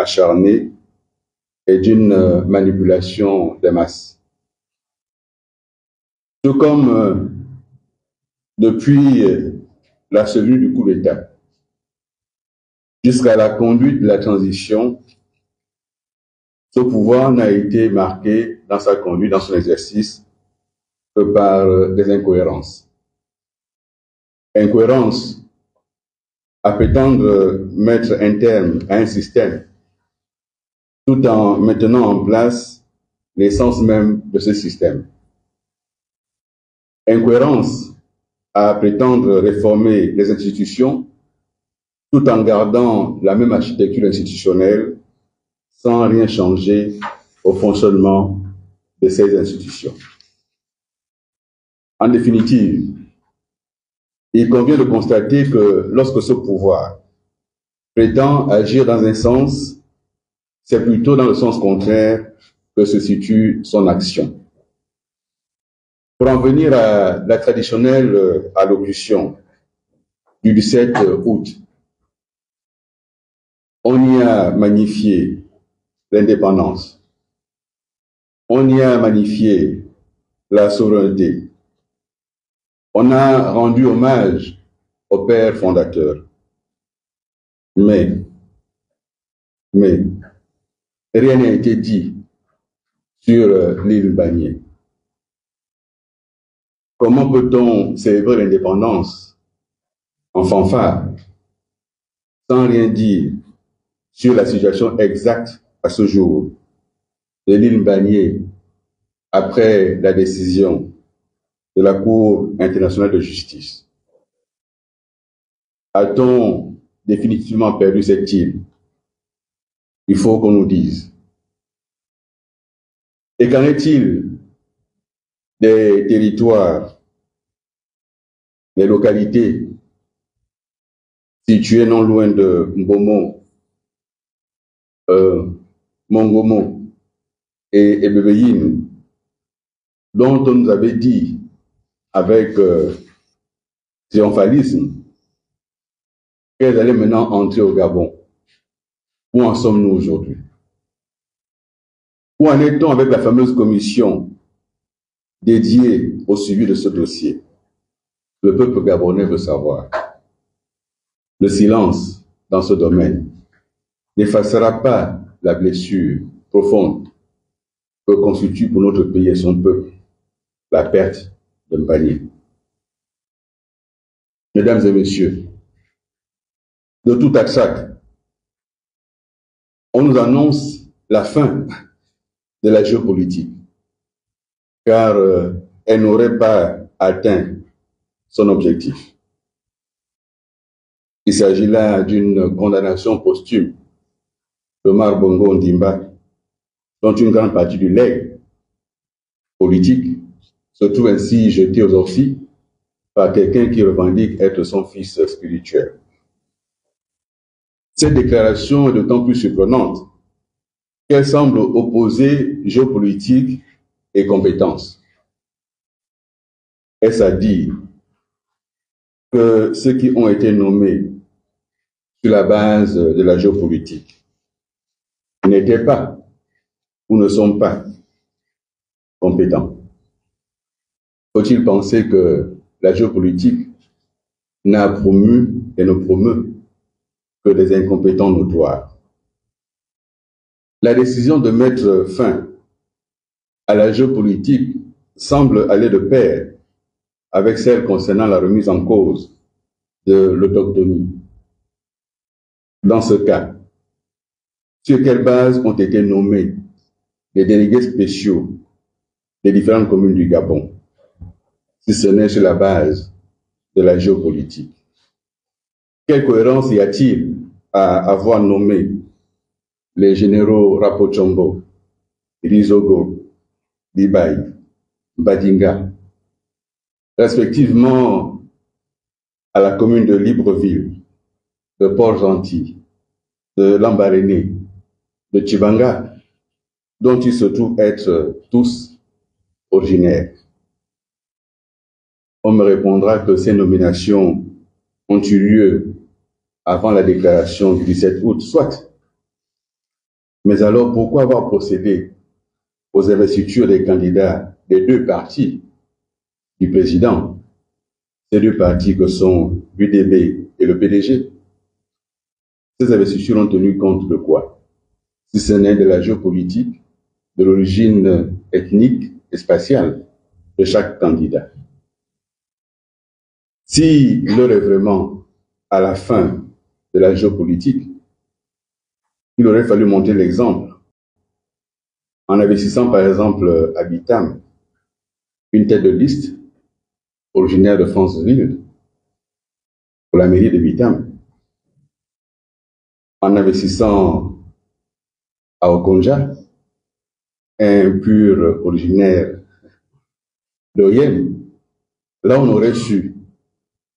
acharnée et d'une manipulation des masses. Tout comme depuis la survenue du coup d'État jusqu'à la conduite de la transition, ce pouvoir n'a été marqué dans sa conduite, dans son exercice, que par des incohérences. Incohérences à prétendre mettre un terme à un système tout en maintenant en place l'essence même de ce système. Incohérence à prétendre réformer les institutions tout en gardant la même architecture institutionnelle sans rien changer au fonctionnement de ces institutions. En définitive, il convient de constater que lorsque ce pouvoir prétend agir dans un sens, c'est plutôt dans le sens contraire que se situe son action. Pour en venir à la traditionnelle allocution du 17 août, on y a magnifié l'indépendance, on y a magnifié la souveraineté, on a rendu hommage au père fondateur. Mais rien n'a été dit sur l'île Banié. Comment peut-on célébrer l'indépendance en fanfare sans rien dire sur la situation exacte à ce jour de l'île Banié après la décision de la Cour internationale de justice? A-t-on définitivement perdu cette île? Il faut qu'on nous dise. Et qu'en est-il des territoires, des localités situées non loin de Mbomo, Mongomo et Bébéine, dont on nous avait dit avec triomphalisme qu'elles allaient maintenant entrer au Gabon? Où en sommes-nous aujourd'hui? Où en est-on avec la fameuse commission dédiée au suivi de ce dossier? Le peuple gabonais veut savoir. Le silence dans ce domaine n'effacera pas la blessure profonde que constitue pour notre pays et son peuple la perte de Mbagnié. Mesdames et messieurs, de tout à chaque, on nous annonce la fin de la géopolitique, car elle n'aurait pas atteint son objectif. Il s'agit là d'une condamnation posthume d'Omar Bongo Ondimba, dont une grande partie du legs politique se trouve ainsi jeté aux orties par quelqu'un qui revendique être son fils spirituel. Cette déclaration est d'autant plus surprenante qu'elle semble opposer géopolitique et compétence. Est-ce à dire que ceux qui ont été nommés sur la base de la géopolitique n'étaient pas ou ne sont pas compétents? Faut-il penser que la géopolitique n'a promu et ne promeut que des incompétents notoires? La décision de mettre fin à la géopolitique semble aller de pair avec celle concernant la remise en cause de l'autochtonie. Dans ce cas, sur quelle base ont été nommés les délégués spéciaux des différentes communes du Gabon, si ce n'est sur la base de la géopolitique? Quelle cohérence y a-t-il à avoir nommé les généraux Rapochombo, Rizogo, Dibaï, Badinga, respectivement à la commune de Libreville, de Port-Gentil, de Lambaréné, de Tchibanga, dont ils se trouvent être tous originaires? On me répondra que ces nominations ont eu lieu avant la déclaration du 17 août, soit. Mais alors, pourquoi avoir procédé aux investitures des candidats des deux partis du président, ces deux partis que sont l'UDB et le PDG? Ces investitures ont tenu compte de quoi? Si ce n'est de la géopolitique, de l'origine ethnique et spatiale de chaque candidat. Si l'heure est vraiment à la fin de la géopolitique, il aurait fallu montrer l'exemple en investissant par exemple à Bitam une tête de liste originaire de Franceville pour la mairie de Bitam, en investissant à Okonja un pur originaire d'Oyem. Là, on aurait su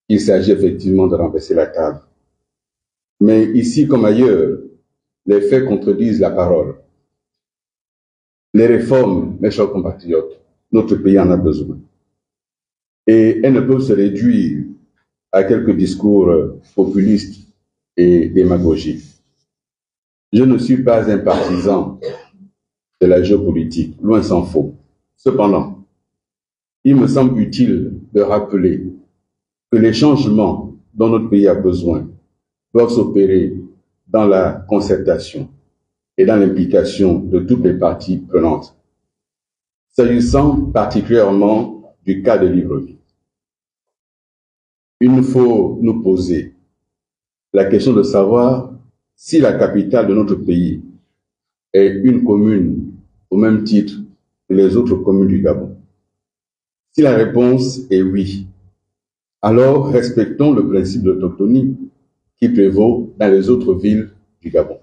qu'il s'agit effectivement de renverser la table. Mais ici comme ailleurs, les faits contredisent la parole. Les réformes, mes chers compatriotes, notre pays en a besoin. Et elles ne peuvent se réduire à quelques discours populistes et démagogiques. Je ne suis pas un partisan de la géopolitique, loin s'en faut. Cependant, il me semble utile de rappeler que les changements dont notre pays a besoin doivent s'opérer dans la concertation et dans l'implication de toutes les parties prenantes. S'agissant particulièrement du cas de Libreville, il nous faut nous poser la question de savoir si la capitale de notre pays est une commune au même titre que les autres communes du Gabon. Si la réponse est oui, alors respectons le principe d'autochtonie qui prévaut dans les autres villes du Gabon.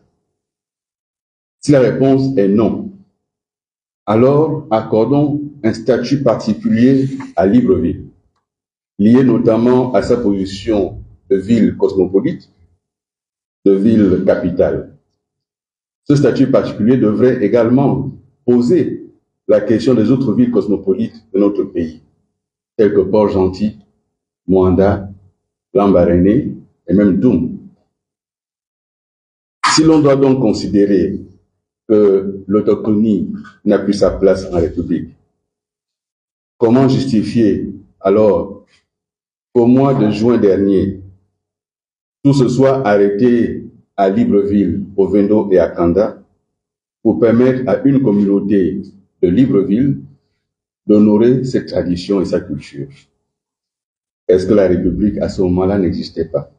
Si la réponse est non, alors accordons un statut particulier à Libreville, lié notamment à sa position de ville cosmopolite, de ville capitale. Ce statut particulier devrait également poser la question des autres villes cosmopolites de notre pays, telles que Port-Gentil, Moanda, Lambaréné et même Doum. Si l'on doit donc considérer que l'autochtonie n'a plus sa place en République, comment justifier alors qu'au mois de juin dernier, tout se soit arrêté à Libreville, au Vendo et à Kanda pour permettre à une communauté de Libreville d'honorer ses traditions et sa culture? Est-ce que la République à ce moment-là n'existait pas?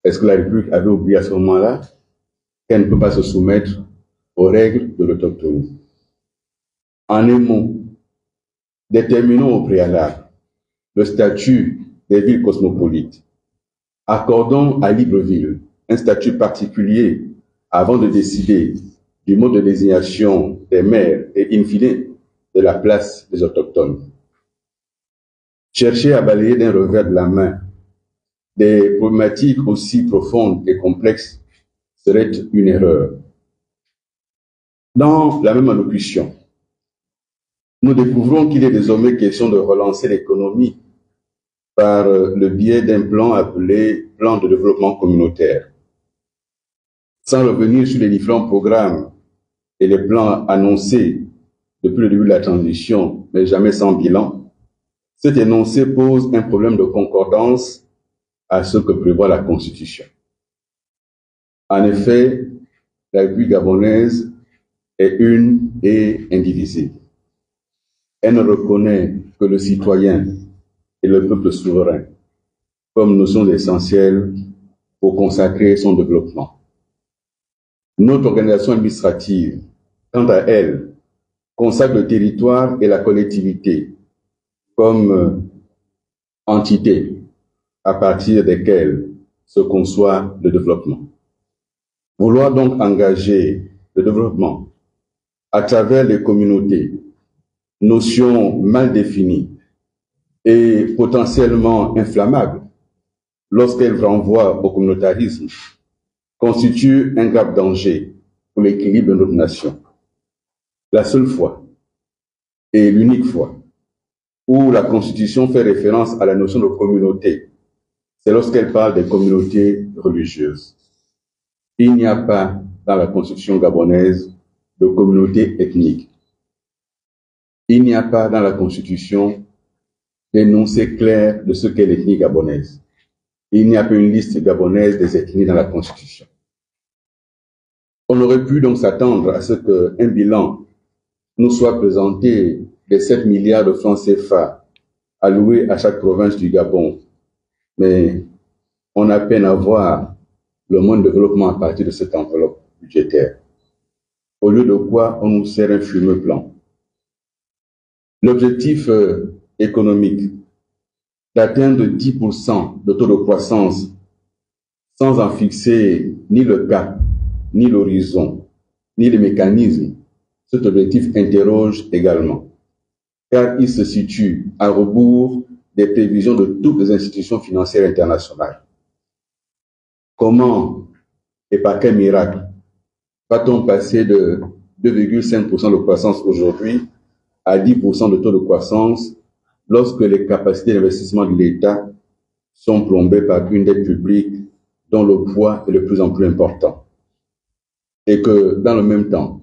Est-ce que la République avait oublié à ce moment-là qu'elle ne peut pas se soumettre aux règles de l'autochtonie? En un mot, déterminons au préalable le statut des villes cosmopolites. Accordons à Libreville un statut particulier avant de décider du mode de désignation des maires et in fine de la place des autochtones. Chercher à balayer d'un revers de la main des problématiques aussi profondes et complexes serait une erreur. Dans la même allocution, nous découvrons qu'il est désormais question de relancer l'économie par le biais d'un plan appelé plan de développement communautaire. Sans revenir sur les différents programmes et les plans annoncés depuis le début de la transition, mais jamais sans bilan, cet énoncé pose un problème de concordance à ce que prévoit la Constitution. En effet, la République gabonaise est une et indivisible. Elle ne reconnaît que le citoyen et le peuple souverain comme notions essentielles pour consacrer son développement. Notre organisation administrative, quant à elle, consacre le territoire et la collectivité comme entités à partir desquelles se conçoit le développement. Vouloir donc engager le développement à travers les communautés, notion mal définie et potentiellement inflammable lorsqu'elle renvoie au communautarisme, constitue un grave danger pour l'équilibre de notre nation. La seule fois et l'unique fois où la Constitution fait référence à la notion de communauté, c'est lorsqu'elle parle des communautés religieuses. Il n'y a pas dans la constitution gabonaise de communauté ethnique. Il n'y a pas dans la constitution d'énoncé clair de ce qu'est l'ethnie gabonaise. Il n'y a pas une liste gabonaise des ethnies dans la constitution. On aurait pu donc s'attendre à ce qu'un bilan nous soit présenté des 7 milliards de francs CFA alloués à chaque province du Gabon, mais on a peine à voir le moindre développement à partir de cette enveloppe budgétaire. Au lieu de quoi, on nous sert un fumeux plan. L'objectif économique d'atteindre 10% de taux de croissance sans en fixer ni le cap, ni l'horizon, ni les mécanismes, cet objectif interroge également, car il se situe à rebours des prévisions de toutes les institutions financières internationales. Comment et par quel miracle va-t-on passer de 2,5% de croissance aujourd'hui à 10% de taux de croissance lorsque les capacités d'investissement de l'État sont plombées par une dette publique dont le poids est de plus en plus important, et que, dans le même temps,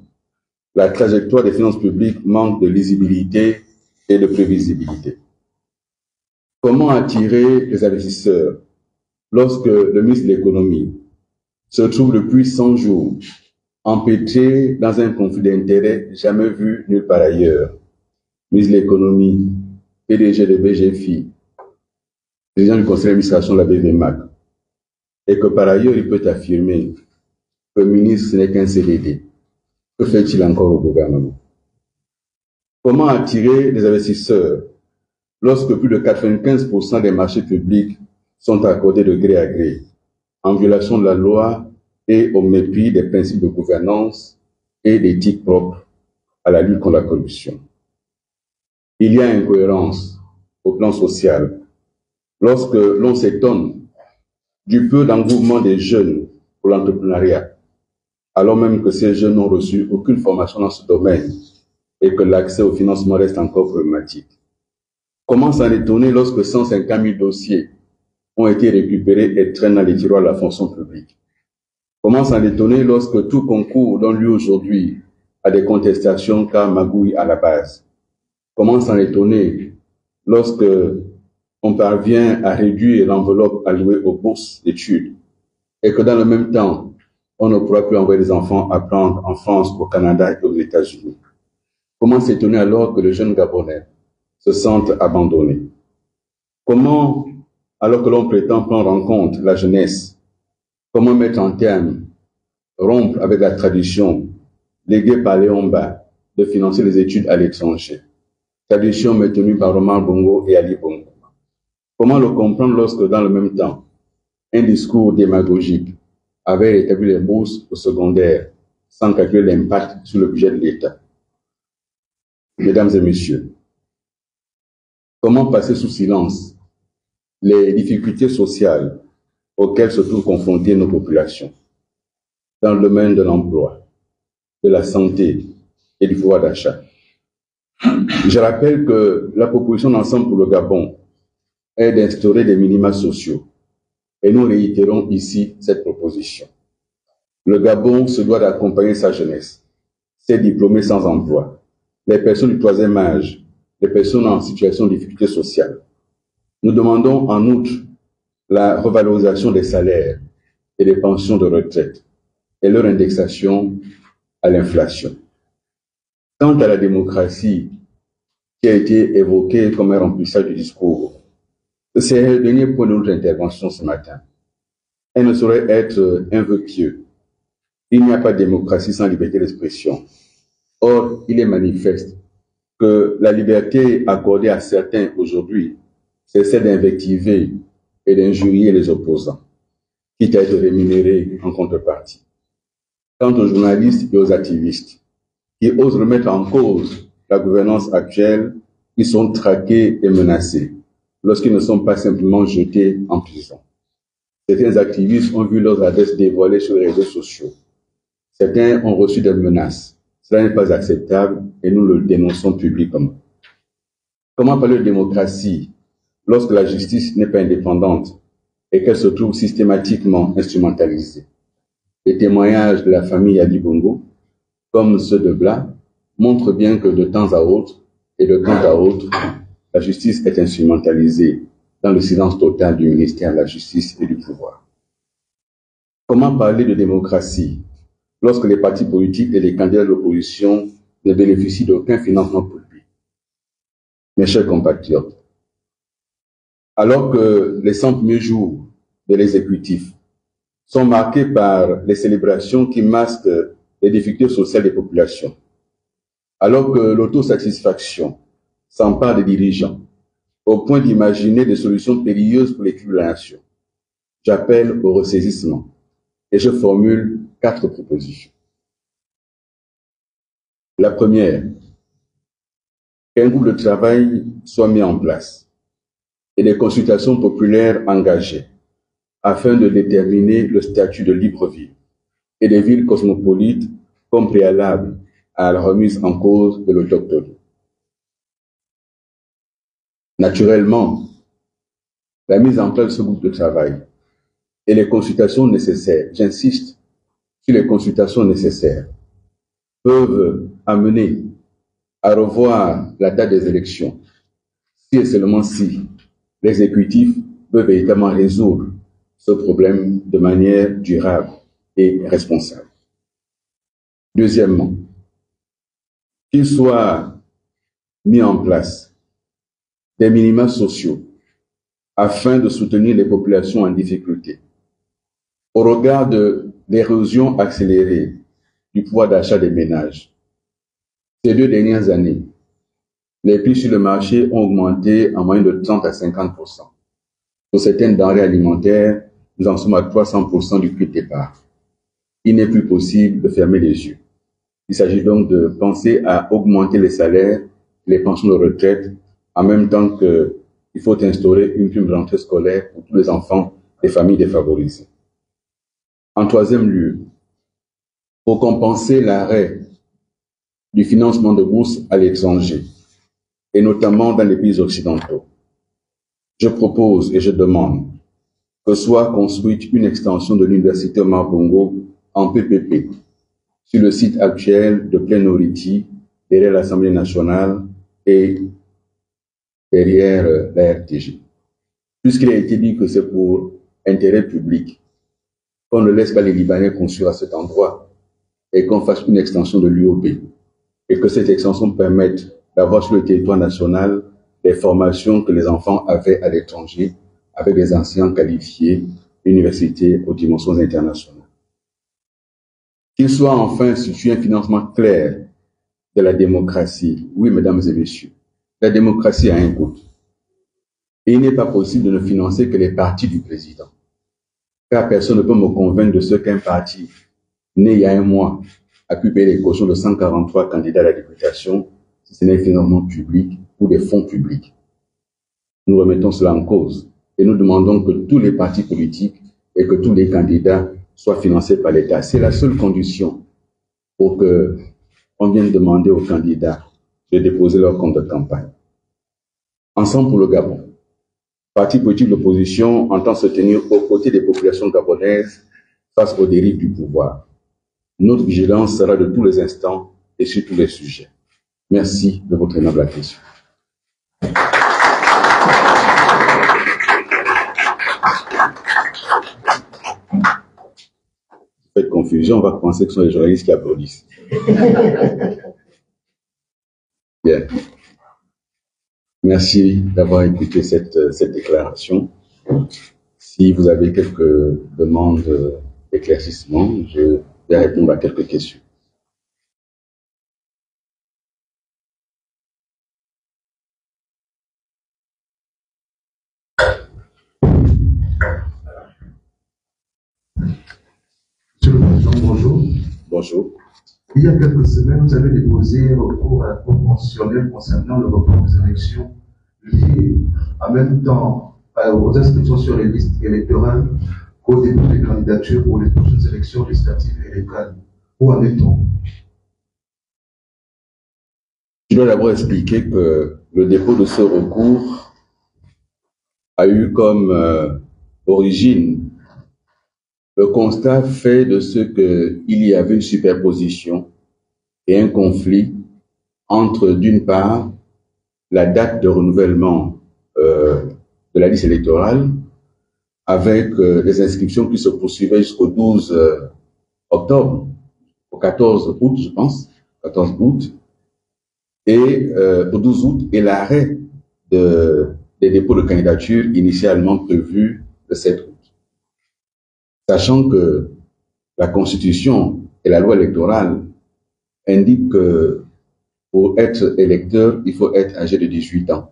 la trajectoire des finances publiques manque de lisibilité et de prévisibilité? Comment attirer les investisseurs lorsque le ministre de l'économie se trouve depuis 100 jours empêtré dans un conflit d'intérêts jamais vu nulle part ailleurs? Ministre de l'économie, PDG de BGFI, président du conseil d'administration de la BVMAC, et que par ailleurs il peut affirmer que le ministre ce n'est qu'un CDD. Que fait-il encore au gouvernement? Comment attirer les investisseurs lorsque plus de 95% des marchés publics sont accordés de gré à gré, en violation de la loi et au mépris des principes de gouvernance et d'éthique propres à la lutte contre la corruption? Il y a incohérence au plan social lorsque l'on s'étonne du peu d'engouement des jeunes pour l'entrepreneuriat, alors même que ces jeunes n'ont reçu aucune formation dans ce domaine et que l'accès au financement reste encore problématique. Comment s'en étonner lorsque 150 000 dossiers ont été récupérés et traînent dans les tiroirs de la fonction publique? Comment s'en étonner lorsque tout concours donne lieu aujourd'hui à des contestations car magouille à la base? Comment s'en étonner lorsque on parvient à réduire l'enveloppe allouée aux bourses d'études et que dans le même temps, on ne pourra plus envoyer des enfants apprendre en France, au Canada et aux États-Unis? Comment s'étonner alors que les jeunes Gabonais se sentent abandonnés? Comment, alors que l'on prétend prendre en compte la jeunesse, comment mettre en terme, rompre avec la tradition léguée par Léon Mba de financer les études à l'étranger, tradition maintenue par Omar Bongo et Ali Bongo? Comment le comprendre lorsque, dans le même temps, un discours démagogique avait établi les bourses au secondaire sans calculer l'impact sur le budget de l'État? Mesdames et messieurs, comment passer sous silence les difficultés sociales auxquelles se trouvent confrontées nos populations dans le domaine de l'emploi, de la santé et du pouvoir d'achat? Je rappelle que la proposition d'ensemble pour le Gabon est d'instaurer des minima sociaux et nous réitérons ici cette proposition. Le Gabon se doit d'accompagner sa jeunesse, ses diplômés sans emploi, les personnes du troisième âge, les personnes en situation de difficulté sociale. Nous demandons en outre la revalorisation des salaires et des pensions de retraite et leur indexation à l'inflation. Quant à la démocratie qui a été évoquée comme un remplissage du discours, c'est le dernier point de notre intervention ce matin. Elle ne saurait être un vœu pieux. Il n'y a pas de démocratie sans liberté d'expression. Or, il est manifeste que la liberté accordée à certains aujourd'hui, c'est celle d'invectiver et d'injurier les opposants, quitte à être rémunérés en contrepartie. Quant aux journalistes et aux activistes qui osent remettre en cause la gouvernance actuelle, ils sont traqués et menacés lorsqu'ils ne sont pas simplement jetés en prison. Certains activistes ont vu leurs adresses dévoilées sur les réseaux sociaux. Certains ont reçu des menaces. Cela n'est pas acceptable et nous le dénonçons publiquement. Comment parler de démocratie lorsque la justice n'est pas indépendante et qu'elle se trouve systématiquement instrumentalisée? Les témoignages de la famille Ali Bongo, comme ceux de Bla, montrent bien que de temps à autre et de temps à autre, la justice est instrumentalisée dans le silence total du ministère de la Justice et du Pouvoir. Comment parler de démocratie lorsque les partis politiques et les candidats de l'opposition ne bénéficient d'aucun financement public? Mes chers compatriotes, alors que les 100 premiers jours de l'exécutif sont marqués par les célébrations qui masquent les difficultés sociales des populations, alors que l'autosatisfaction s'empare des dirigeants, au point d'imaginer des solutions périlleuses pour l'équilibre de la nation, j'appelle au ressaisissement et je formule 4 propositions. La première, qu'un groupe de travail soit mis en place et des consultations populaires engagées afin de déterminer le statut de libre ville et des villes cosmopolites comme préalable à la remise en cause de l'autochtonie. Naturellement, la mise en place de ce groupe de travail et les consultations nécessaires, j'insiste sur les consultations nécessaires, peuvent amener à revoir la date des élections, si et seulement si l'exécutif peut véritablement résoudre ce problème de manière durable et responsable. Deuxièmement, qu'il soit mis en place des minima sociaux afin de soutenir les populations en difficulté. Au regard de l'érosion accélérée du pouvoir d'achat des ménages, ces 2 dernières années, les prix sur le marché ont augmenté en moyenne de 30 à 50%. Pour certaines denrées alimentaires, nous en sommes à 300% du prix de départ. Il n'est plus possible de fermer les yeux. Il s'agit donc de penser à augmenter les salaires, les pensions de retraite, en même temps qu'il faut instaurer une prime de rentrée scolaire pour tous les enfants des familles défavorisées. En troisième lieu, pour compenser l'arrêt du financement de bourses à l'étranger, et notamment dans les pays occidentaux, je propose et je demande que soit construite une extension de l'université Omar Bongo en PPP sur le site actuel de Plein-Oriti, derrière l'Assemblée nationale et derrière la RTG. Puisqu'il a été dit que c'est pour intérêt public, qu'on ne laisse pas les Libanais construire à cet endroit et qu'on fasse une extension de l'UOB et que cette extension permette d'avoir sur le territoire national des formations que les enfants avaient à l'étranger avec des enseignants qualifiés, universités aux dimensions internationales. Qu'il soit enfin institué un financement clair de la démocratie. Oui, mesdames et messieurs, la démocratie a un coût. Et il n'est pas possible de ne financer que les partis du président. Car personne ne peut me convaincre de ce qu'un parti, né il y a un mois, a pu payer les cautions de 143 candidats à la députation, si ce n'est financement public ou des fonds publics. Nous remettons cela en cause et nous demandons que tous les partis politiques et que tous les candidats soient financés par l'État. C'est la seule condition pour qu'on vienne demander aux candidats de déposer leur compte de campagne. Ensemble pour le Gabon, parti politique de l'opposition entend se tenir aux côtés des populations gabonaises face aux dérives du pouvoir. Notre vigilance sera de tous les instants et sur tous les sujets. Merci de votre aimable attention. Faites confusion, on va penser que ce sont les journalistes qui applaudissent. Bien. Merci d'avoir écouté cette déclaration. Si vous avez quelques demandes d'éclaircissement, je vais répondre à quelques questions. Monsieur le Président, bonjour. Bonjour. Il y a quelques semaines, vous avez déposé un recours à la Cour constitutionnelle concernant le report des élections liées en même temps aux inscriptions sur les listes électorales qu'au début des candidatures pour les prochaines élections législatives et locales. Où en est-on? Je dois d'abord expliquer que le dépôt de ce recours a eu comme origine le constat fait de ce qu'il y avait une superposition et un conflit entre, d'une part, la date de renouvellement de la liste électorale avec les inscriptions qui se poursuivaient jusqu'au 12 octobre, au 14 août, je pense, 14 août, et au 12 août, et l'arrêt des dépôts de candidature initialement prévus le 7 août. Sachant que la Constitution et la loi électorale indiquent que pour être électeur, il faut être âgé de 18 ans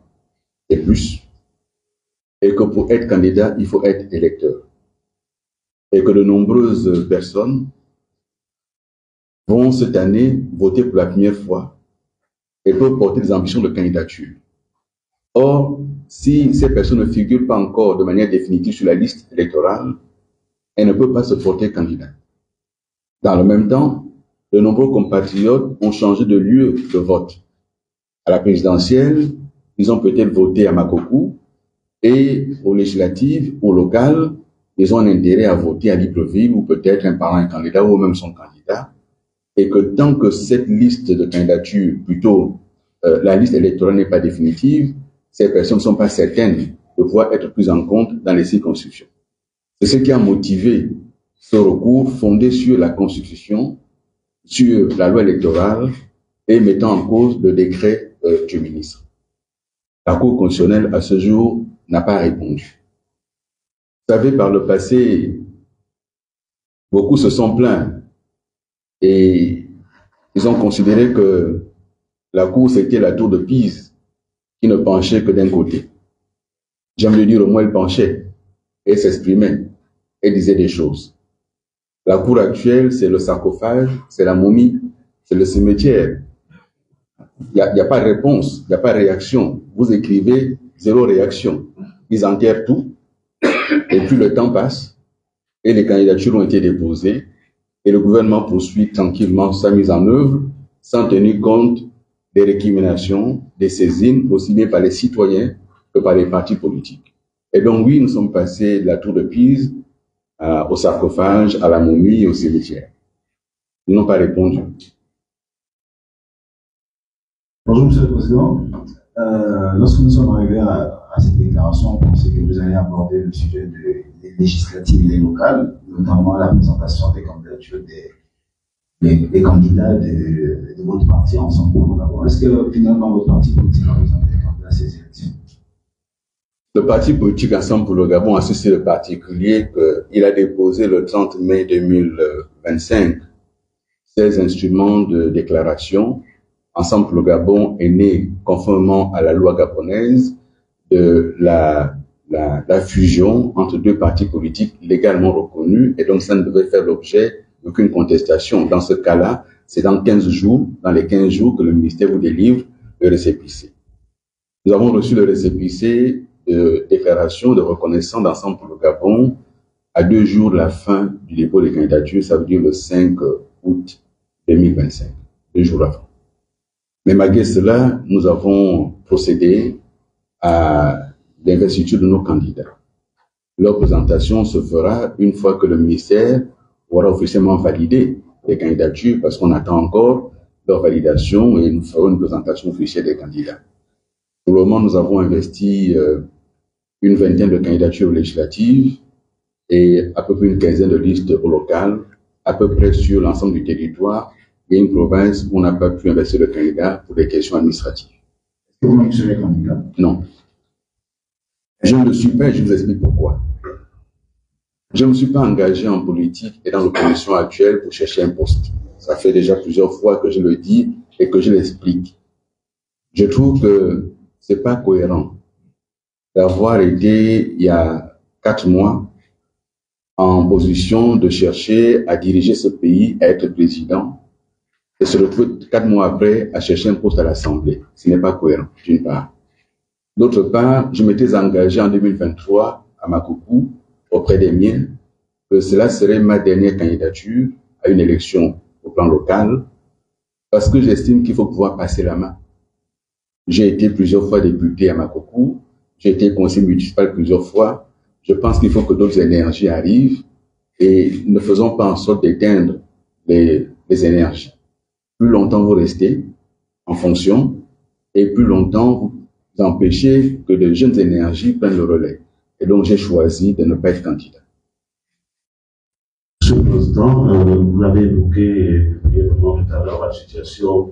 et plus, et que pour être candidat, il faut être électeur. Et que de nombreuses personnes vont cette année voter pour la première fois et peuvent porter des ambitions de candidature. Or, si ces personnes ne figurent pas encore de manière définitive sur la liste électorale, elles ne peuvent pas se porter candidat. Dans le même temps, de nombreux compatriotes ont changé de lieu de vote. À la présidentielle, ils ont peut-être voté à Makokou, et aux législatives, aux locales, ils ont un intérêt à voter à Libreville, ou peut-être un parent est candidat, ou même son candidat, et que tant que cette liste de candidature, plutôt la liste électorale n'est pas définitive, ces personnes ne sont pas certaines de pouvoir être prises en compte dans les circonscriptions. C'est ce qui a motivé ce recours fondé sur la Constitution, sur la loi électorale et mettant en cause le décret du ministre. La Cour constitutionnelle, à ce jour, n'a pas répondu. Vous savez, par le passé, beaucoup se sont plaints et ils ont considéré que la Cour, c'était la tour de Pise qui ne penchait que d'un côté. J'aime le dire, au moins, elle penchait et s'exprimait et disait des choses. La Cour actuelle, c'est le sarcophage, c'est la momie, c'est le cimetière. Il n'y a pas de réponse, il n'y a pas de réaction. Vous écrivez, zéro réaction. Ils enterrent tout, et puis le temps passe, et les candidatures ont été déposées, et le gouvernement poursuit tranquillement sa mise en œuvre, sans tenir compte des récriminations, des saisines, aussi bien par les citoyens que par les partis politiques. Et donc oui, nous sommes passés de la tour de Pise au sarcophage, à la momie et au cimetière. Ils n'ont pas répondu. Bonjour, Monsieur le Président. Lorsque nous sommes arrivés à cette déclaration, on pensait que vous alliez aborder le sujet des législatives et des locales, notamment la présentation des candidatures des candidats de votre parti Ensemble pour le Gabon. Est-ce que finalement votre parti politique a présenté des candidats à ces élections? Le parti politique Ensemble pour le Gabon a ceci de particulier qu'il a déposé le 30 mai 2025 ses instruments de déclaration. Ensemble pour le Gabon est né conformément à la loi gabonaise de la fusion entre deux partis politiques légalement reconnus, et donc ça ne devait faire l'objet d'aucune contestation. Dans ce cas-là, c'est dans 15 jours, dans les 15 jours que le ministère vous délivre le récépissé. Nous avons reçu le récépissé de déclaration de reconnaissance d'Ensemble pour le Gabon à 2 jours de la fin du dépôt des candidatures, ça veut dire le 5 août 2025, 2 jours avant. Mais malgré cela, nous avons procédé à l'investiture de nos candidats. Leur présentation se fera une fois que le ministère aura officiellement validé les candidatures, parce qu'on attend encore leur validation, et nous ferons une présentation officielle des candidats. Pour le moment, nous avons investi une vingtaine de candidatures législatives et à peu près une quinzaine de listes au local, à peu près sur l'ensemble du territoire. Il y a une province où on n'a pas pu investir de candidats pour des questions administratives. Est-ce que vous-même serez candidat? Non. Je ne le suis pas et je vous explique pourquoi. Je ne me suis pas engagé en politique et dans l'opposition actuelle pour chercher un poste. Ça fait déjà plusieurs fois que je le dis et que je l'explique. Je trouve que c'est pas cohérent d'avoir été, il y a 4 mois, en position de chercher à diriger ce pays, à être président, et se retrouver 4 mois après à chercher un poste à l'Assemblée. Ce n'est pas cohérent, d'une part. D'autre part, je m'étais engagé en 2023 à Makokou, auprès des miens, que cela serait ma dernière candidature à une élection au plan local, parce que j'estime qu'il faut pouvoir passer la main. J'ai été plusieurs fois député à Makokou, j'ai été conseiller municipal plusieurs fois. Je pense qu'il faut que d'autres énergies arrivent et ne faisons pas en sorte d'éteindre les énergies. Plus longtemps vous restez en fonction, et plus longtemps vous empêchez que de jeunes énergies prennent le relais. Et donc j'ai choisi de ne pas être candidat. Monsieur le Président, vous l'avez évoqué brièvement tout à l'heure, la situation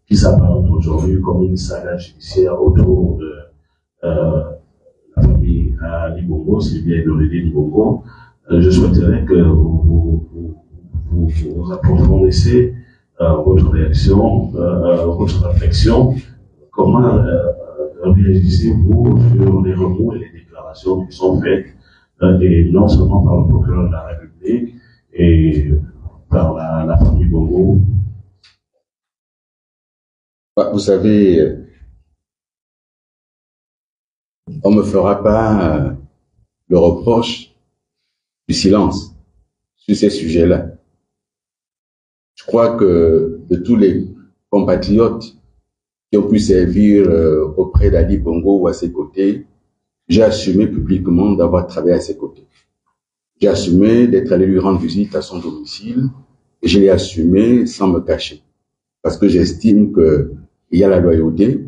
qui s'apparente aujourd'hui comme une saga judiciaire autour de la famille Ali Bongo, c'est bien Lolé Bongo. Je souhaiterais que vous approfondissiez votre réaction, votre réflexion. Comment réagissez-vous sur les remous et les déclarations qui sont faites, et non seulement par le procureur de la République et par la famille Bongo? Vous savez, on ne me fera pas le reproche du silence sur ces sujets-là. Je crois que de tous les compatriotes qui ont pu servir auprès d'Ali Bongo ou à ses côtés, j'ai assumé publiquement d'avoir travaillé à ses côtés. J'ai assumé d'être allé lui rendre visite à son domicile et je l'ai assumé sans me cacher. Parce que j'estime qu'il y a la loyauté,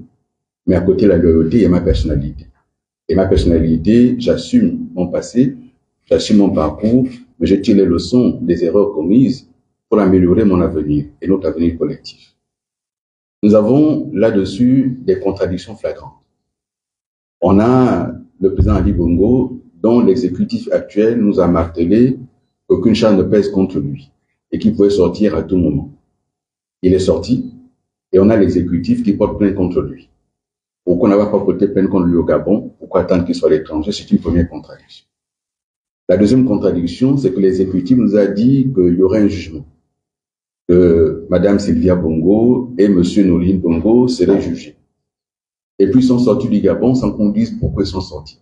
mais à côté de la loyauté, il y a ma personnalité. Et ma personnalité, j'assume mon passé, j'assume mon parcours, mais je tire les leçons des erreurs commises pour améliorer mon avenir et notre avenir collectif. Nous avons là-dessus des contradictions flagrantes. On a le président Ali Bongo, dont l'exécutif actuel nous a martelé qu'aucune charge ne pèse contre lui et qu'il pouvait sortir à tout moment. Il est sorti et on a l'exécutif qui porte plainte contre lui. Pourquoi on n'a pas porté plainte contre lui au Gabon? Pourquoi attendre qu'il soit à l'étranger? C'est une première contradiction. La deuxième contradiction, c'est que l'exécutif nous a dit qu'il y aurait un jugement, que Madame Sylvia Bongo et Monsieur Noline Bongo seraient jugés. Et puis ils sont sortis du Gabon sans qu'on dise pourquoi ils sont sortis.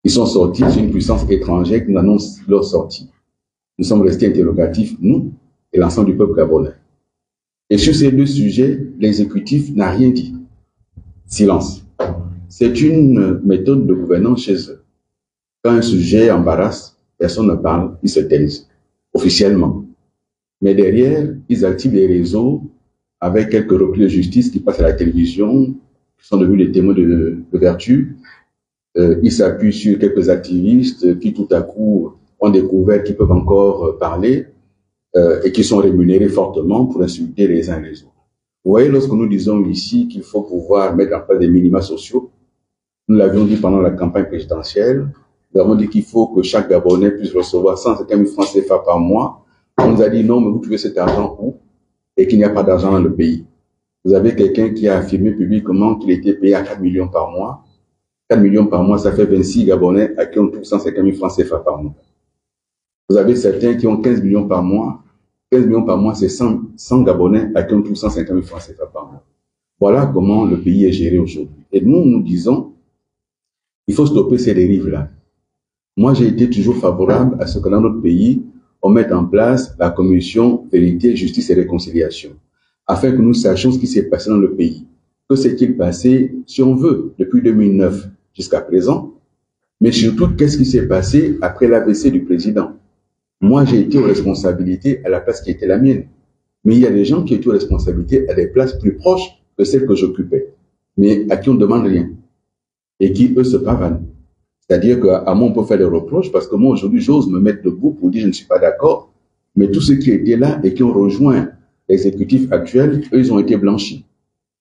Ils sont sortis, c'est une puissance étrangère qui nous annonce leur sortie. Nous sommes restés interrogatifs, nous et l'ensemble du peuple gabonais. Et sur ces deux sujets, l'exécutif n'a rien dit. Silence. C'est une méthode de gouvernance chez eux. Quand un sujet embarrasse, personne ne parle, ils se taisent, officiellement. Mais derrière, ils activent les réseaux avec quelques replis de justice qui passent à la télévision, qui sont devenus des témoins de vertu. Ils s'appuient sur quelques activistes qui tout à coup ont découvert qu'ils peuvent encore parler et qui sont rémunérés fortement pour insulter les uns les autres. Vous voyez, lorsque nous disons ici qu'il faut pouvoir mettre en place des minima sociaux, nous l'avions dit pendant la campagne présidentielle, nous avons dit qu'il faut que chaque Gabonais puisse recevoir 150 000 francs CFA par mois. On nous a dit non, mais vous trouvez cet argent où? Et qu'il n'y a pas d'argent dans le pays. Vous avez quelqu'un qui a affirmé publiquement qu'il était payé à 4 millions par mois. 4 millions par mois, ça fait 26 Gabonais à qui on trouve 150 000 francs CFA par mois. Vous avez certains qui ont 15 millions par mois. 15 millions par mois, c'est 100 Gabonais à qui on trouve 150 000 francs CFA par mois. Voilà comment le pays est géré aujourd'hui. Et nous disons, il faut stopper ces dérives-là. Moi, j'ai été toujours favorable à ce que dans notre pays, on mette en place la commission Vérité, Justice et Réconciliation, afin que nous sachions ce qui s'est passé dans le pays. Que s'est-il passé, si on veut, depuis 2009 jusqu'à présent, mais surtout, qu'est-ce qui s'est passé après l'AVC du président? Moi, j'ai été aux responsabilités à la place qui était la mienne. Mais il y a des gens qui étaient aux responsabilités à des places plus proches que celles que j'occupais, mais à qui on ne demande rien, et qui, eux, se pavanent. C'est-à-dire qu'à moi, on peut faire des reproches, parce que moi, aujourd'hui, j'ose me mettre debout pour dire je ne suis pas d'accord, mais tous ceux qui étaient là et qui ont rejoint l'exécutif actuel, eux, ils ont été blanchis.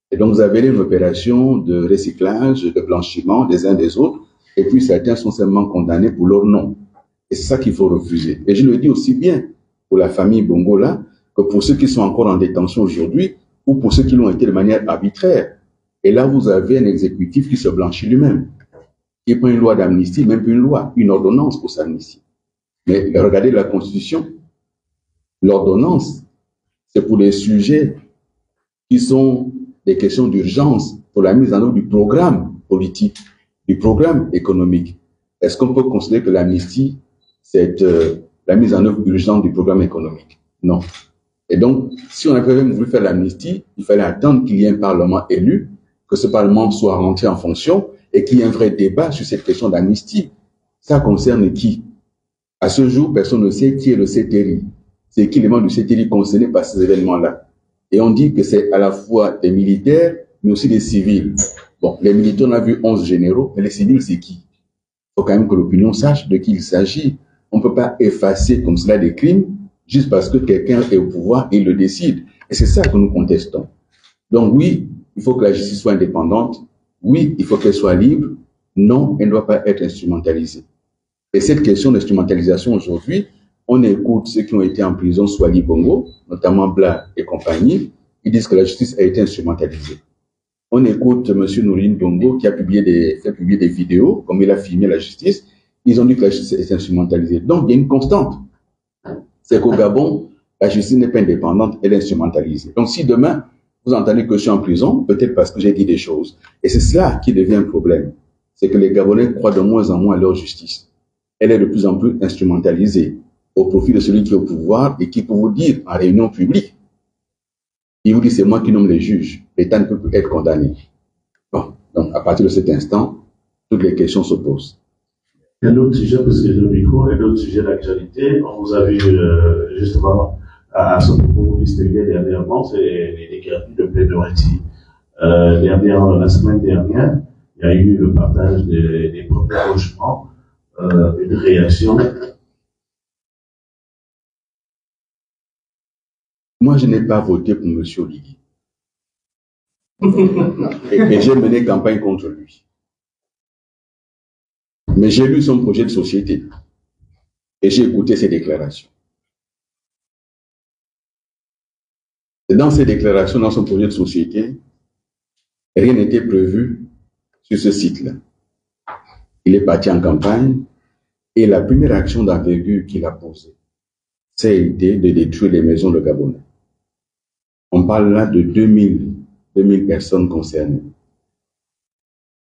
Et donc, vous avez une opération de recyclage, de blanchiment des uns des autres, et puis certains sont seulement condamnés pour leur nom. Et c'est ça qu'il faut refuser. Et je le dis aussi bien pour la famille Bongo là, que pour ceux qui sont encore en détention aujourd'hui, ou pour ceux qui l'ont été de manière arbitraire. Et là, vous avez un exécutif qui se blanchit lui-même, qui prend une loi d'amnistie, même plus une loi, une ordonnance pour s'amnistier. Mais regardez la Constitution. L'ordonnance, c'est pour des sujets qui sont des questions d'urgence pour la mise en œuvre du programme politique, du programme économique. Est-ce qu'on peut considérer que l'amnistie, c'est la mise en œuvre urgente du programme économique? Non. Et donc, si on avait même voulu faire l'amnistie, il fallait attendre qu'il y ait un parlement élu, que ce parlement soit rentré en fonction et qu'il y ait un vrai débat sur cette question d'amnistie. Ça concerne qui? À ce jour, personne ne sait qui est le CTRI. C'est qui les membres du CTRI concernés par ces événements-là. Et on dit que c'est à la fois des militaires, mais aussi des civils. Bon, les militaires, on a vu 11 généraux, mais les civils, c'est qui? Il faut quand même que l'opinion sache de qui il s'agit. On ne peut pas effacer comme cela des crimes juste parce que quelqu'un est au pouvoir et il le décide. Et c'est ça que nous contestons. Donc oui, il faut que la justice soit indépendante. Oui, il faut qu'elle soit libre. Non, elle ne doit pas être instrumentalisée. Et cette question d'instrumentalisation aujourd'hui, on écoute ceux qui ont été en prison sous Ali Bongo, notamment Bla et compagnie, ils disent que la justice a été instrumentalisée. On écoute M. Nourine Dongo qui a fait publier des vidéos, comme il a filmé la justice, ils ont dit que la justice est instrumentalisée. Donc il y a une constante. C'est qu'au Gabon, la justice n'est pas indépendante, elle est instrumentalisée. Donc si demain, vous entendez que je suis en prison, peut-être parce que j'ai dit des choses. Et c'est cela qui devient un problème. C'est que les Gabonais croient de moins en moins à leur justice. Elle est de plus en plus instrumentalisée au profit de celui qui est au pouvoir et qui peut vous dire en réunion publique, il vous dit c'est moi qui nomme les juges, l'État ne peut plus être condamné. Bon, donc à partir de cet instant, toutes les questions se posent. Il y a d'autres sujets, parce que j'ai le micro, et d'autres sujets d'actualité. On vous a vu justement à ce propos vous distinguer dernièrement, c'est les garanties de plaidoirie. La semaine dernière, il y a eu le partage des premiers logements, une réaction. Moi, je n'ai pas voté pour M. Oligui. et j'ai mené campagne contre lui. Mais j'ai lu son projet de société et j'ai écouté ses déclarations. Et dans ces déclarations, dans son projet de société, rien n'était prévu sur ce site-là. Il est parti en campagne et la première action d'envergure qu'il a posée, c'est de détruire les maisons de Gabonais. On parle là de 2000 personnes concernées.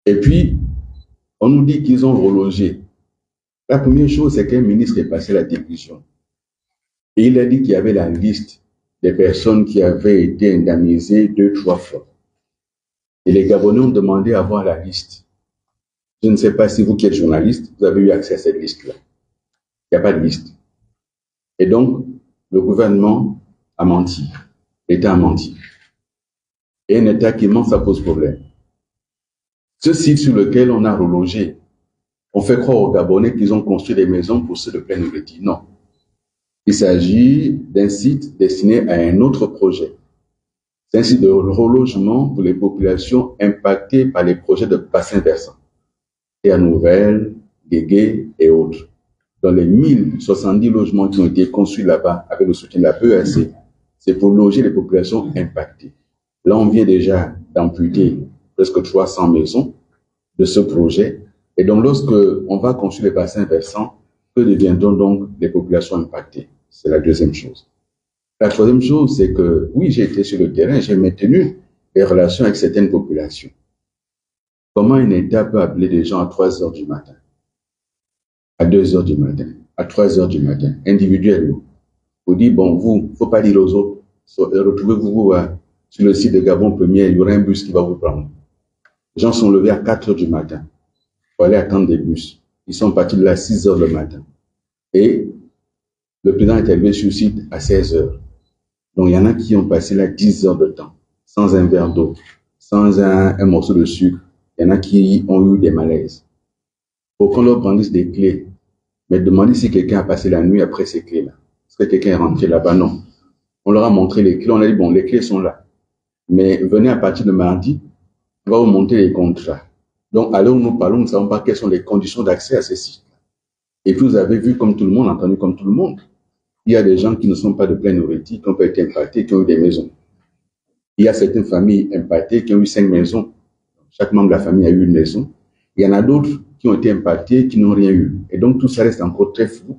Et puis, on nous dit qu'ils ont relogé. La première chose, c'est qu'un ministre est passé la télévision. Et il a dit qu'il y avait la liste des personnes qui avaient été indemnisées 2-3 fois. Et les Gabonais ont demandé à voir la liste. Je ne sais pas si vous qui êtes journaliste, vous avez eu accès à cette liste-là. Il n'y a pas de liste. Et donc, le gouvernement a menti. L'État a menti. Et un État qui ment, ça pose problème. Ce site sur lequel on a relogé, on fait croire aux Gabonais qu'ils ont construit des maisons pour ceux de Plein-Nouriti. Non. Il s'agit d'un site destiné à un autre projet. C'est un site de relogement pour les populations impactées par les projets de bassin versant. Terre Nouvelle, Guégué et autres. Dans les 1070 logements qui ont été construits là-bas avec le soutien de la PEAC, c'est pour loger les populations impactées. Là, on vient déjà d'amputer presque 300 maisons de ce projet. Et donc, lorsque on va construire les bassins versants, que deviendront donc les populations impactées? C'est la deuxième chose. La troisième chose, c'est que, oui, j'ai été sur le terrain, j'ai maintenu des relations avec certaines populations. Comment un État peut appeler des gens à 3 heures du matin, à 2 heures du matin, à 3 heures du matin, individuellement? Vous dit, bon, vous, faut pas dire aux autres, retrouvez-vous sur le site de Gabon Premier, il y aura un bus qui va vous prendre. Les gens sont levés à 4 heures du matin pour aller attendre des bus. Ils sont partis de là à 6 heures le matin. Et le président est arrivé sur le site à 16 heures. Donc, il y en a qui ont passé là 10 heures de temps, sans un verre d'eau, sans un morceau de sucre. Il y en a qui ont eu des malaises. Pour qu'on leur brandisse des clés, mais demandez si quelqu'un a passé la nuit après ces clés-là. Est-ce que quelqu'un est rentré là-bas? Non. On leur a montré les clés. On a dit, bon, les clés sont là. Mais venez à partir de mardi, on va vous montrer les contrats. Donc, à l'heure où nous parlons, nous ne savons pas quelles sont les conditions d'accès à ces sites. Et puis, vous avez vu comme tout le monde, entendu comme tout le monde. Il y a des gens qui ne sont pas de Plein-Nouriti, qui ont pas été impactés, qui ont eu des maisons. Il y a certaines familles impactées qui ont eu 5 maisons. Chaque membre de la famille a eu une maison. Il y en a d'autres qui ont été impactés, qui n'ont rien eu. Et donc, tout ça reste encore très flou.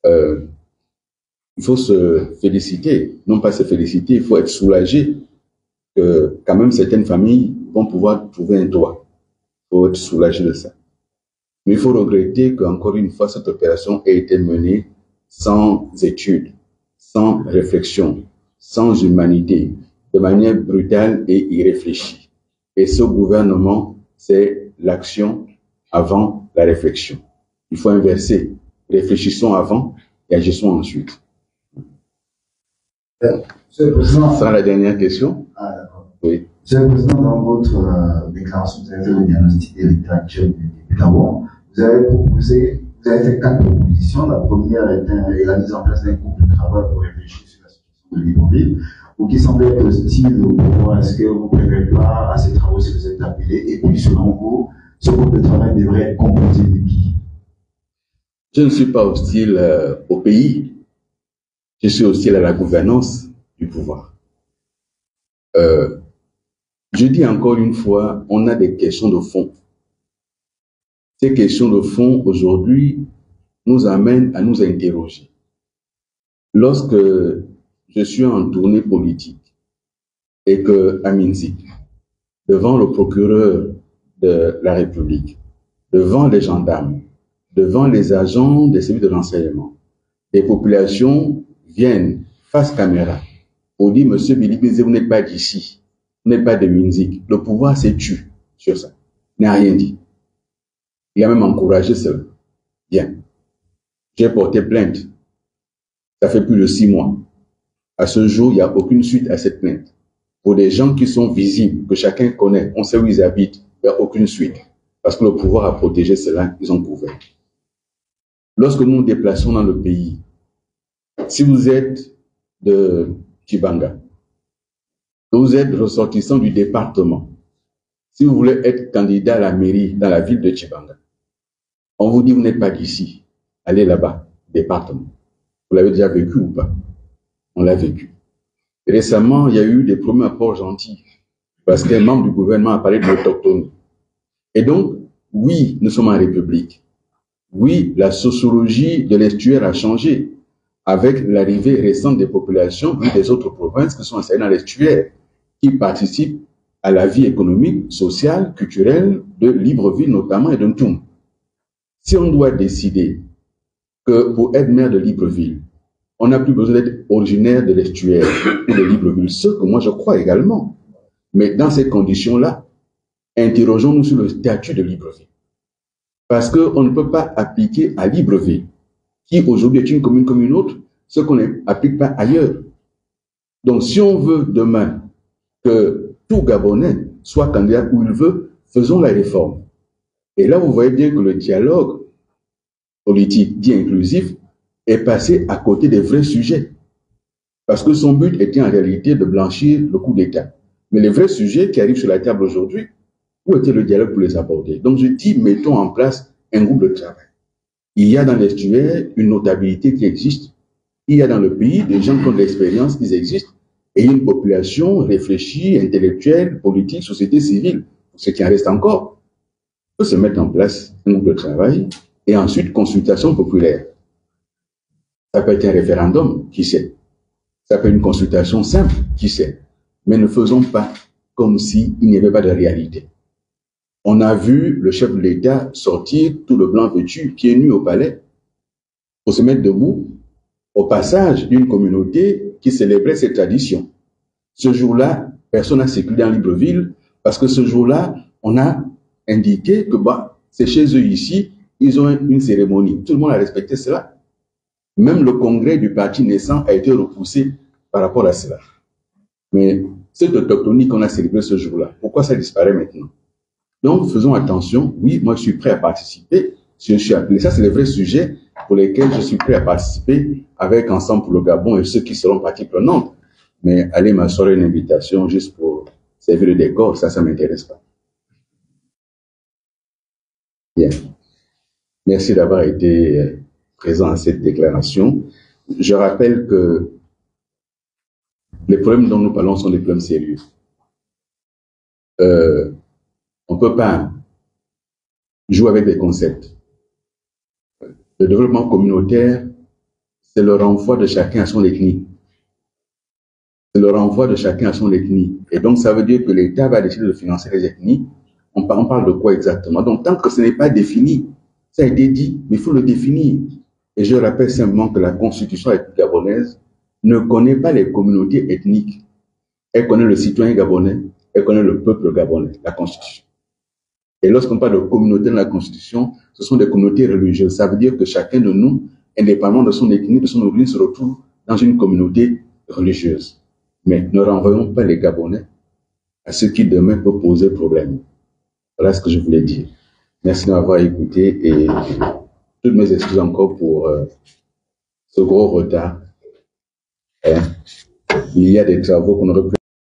Il faut se féliciter. Non pas se féliciter, il faut être soulagé que quand même certaines familles vont pouvoir trouver un toit. Il faut être soulagé de ça. Mais il faut regretter qu'encore une fois, cette opération ait été menée sans étude, sans réflexion, sans humanité, de manière brutale et irréfléchie. Et ce gouvernement, c'est l'action avant la réflexion. Il faut inverser Réfléchissons avant et agissons ensuite. Monsieur le Président. Ce sera la dernière question. Ah, d'accord. Oui. Monsieur le Président, dans votre déclaration, vous avez fait le diagnostic de l'état actuel du Gabon. Vous avez fait 4 propositions. La première est la mise en place d'un groupe de travail pour réfléchir sur la situation de Libreville. Vous qui semblez être hostile au pouvoir, est-ce que vous prenez part à ces travaux si vous êtes appelé? Et puis, selon vous, ce groupe de travail devrait être composé de qui? Je ne suis pas hostile au pays. Je suis hostile à la gouvernance du pouvoir. Je dis encore une fois, on a des questions de fond. Ces questions de fond, aujourd'hui, nous amènent à nous interroger. Lorsque je suis en tournée politique et que, à Minzik, devant le procureur de la République, devant les gendarmes, devant les agents des services de renseignement, les populations viennent face caméra pour dire, Monsieur Bilibizé, vous n'êtes pas d'ici, vous n'êtes pas de Minzik. Le pouvoir s'est tué sur ça. Il n'a rien dit. Il a même encouragé cela. Bien. J'ai porté plainte. Ça fait plus de 6 mois. À ce jour, il n'y a aucune suite à cette plainte. Pour des gens qui sont visibles, que chacun connaît, on sait où ils habitent, il n'y a aucune suite. Parce que le pouvoir a protégé cela, ils ont couvert. Lorsque nous nous déplaçons dans le pays, si vous êtes de Tchibanga, que vous êtes ressortissant du département, si vous voulez être candidat à la mairie dans la ville de Tchibanga, on vous dit vous n'êtes pas d'ici, allez là-bas, département. Vous l'avez déjà vécu ou pas? On l'a vécu. Récemment, il y a eu des premiers apports gentils parce qu'un membre du gouvernement a parlé de l'autochtonie. Et donc, oui, nous sommes en République. Oui, la sociologie de l'estuaire a changé avec l'arrivée récente des populations des autres provinces qui sont installées dans l'estuaire, qui participent à la vie économique, sociale, culturelle de Libreville notamment et de Ntoum. Si on doit décider que pour être maire de Libreville, on n'a plus besoin d'être originaire de l'estuaire ou de Libreville, ce que moi je crois également. Mais dans ces conditions-là, interrogeons-nous sur le statut de Libreville. Parce qu'on ne peut pas appliquer à Libreville, qui aujourd'hui est une commune comme une autre, ce qu'on n'applique pas ailleurs. Donc si on veut demain que tout Gabonais soit candidat où il veut, faisons la réforme. Et là, vous voyez bien que le dialogue politique dit inclusif est passé à côté des vrais sujets. Parce que son but était en réalité de blanchir le coup d'État. Mais les vrais sujets qui arrivent sur la table aujourd'hui, où était le dialogue pour les aborder? Donc je dis, mettons en place un groupe de travail. Il y a dans l'estuaire une notabilité qui existe. Il y a dans le pays des gens qui ont de l'expérience, ils existent. Et une population réfléchie, intellectuelle, politique, société civile, ce qui en reste encore, peut se mettre en place un groupe de travail et ensuite consultation populaire. Ça peut être un référendum, qui sait. Ça peut être une consultation simple, qui sait. Mais ne faisons pas comme s'il n'y avait pas de réalité. On a vu le chef de l'État sortir tout le blanc vêtu, pieds nus au palais, pour se mettre debout au passage d'une communauté qui célébrait ses traditions. Ce jour-là, personne n'a circulé dans Libreville parce que ce jour-là, on a indiqué que c'est chez eux ici, ils ont une cérémonie. Tout le monde a respecté cela. Même le congrès du parti naissant a été repoussé par rapport à cela. Mais cette autochtonie qu'on a célébrée ce jour-là, pourquoi ça disparaît maintenant? Donc, faisons attention. Oui, moi, je suis prêt à participer. Si je suis appelé, ça, c'est les vrais sujets pour lesquels je suis prêt à participer avec Ensemble pour le Gabon et ceux qui seront partie prenante. Mais aller m'asseoir une invitation juste pour servir le décor, ça ne m'intéresse pas. Bien. Merci d'avoir été présent à cette déclaration. Je rappelle que les problèmes dont nous parlons sont des problèmes sérieux. On ne peut pas jouer avec des concepts. Le développement communautaire, c'est le renvoi de chacun à son ethnie. C'est le renvoi de chacun à son ethnie. Et donc, ça veut dire que l'État va décider de financer les ethnies. On parle de quoi exactement? Donc, tant que ce n'est pas défini, ça a été dit, mais il faut le définir. Et je rappelle simplement que la Constitution gabonaise ne connaît pas les communautés ethniques. Elle connaît le citoyen gabonais, elle connaît le peuple gabonais, la Constitution. Et lorsqu'on parle de communauté dans la Constitution, ce sont des communautés religieuses. Ça veut dire que chacun de nous, indépendamment de son ethnie, de son origine, se retrouve dans une communauté religieuse. Mais ne renvoyons pas les Gabonais à ce qui demain peut poser problème. Voilà ce que je voulais dire. Merci de m'avoir écouté et toutes mes excuses encore pour ce gros retard. Il y a des travaux qu'on aurait pu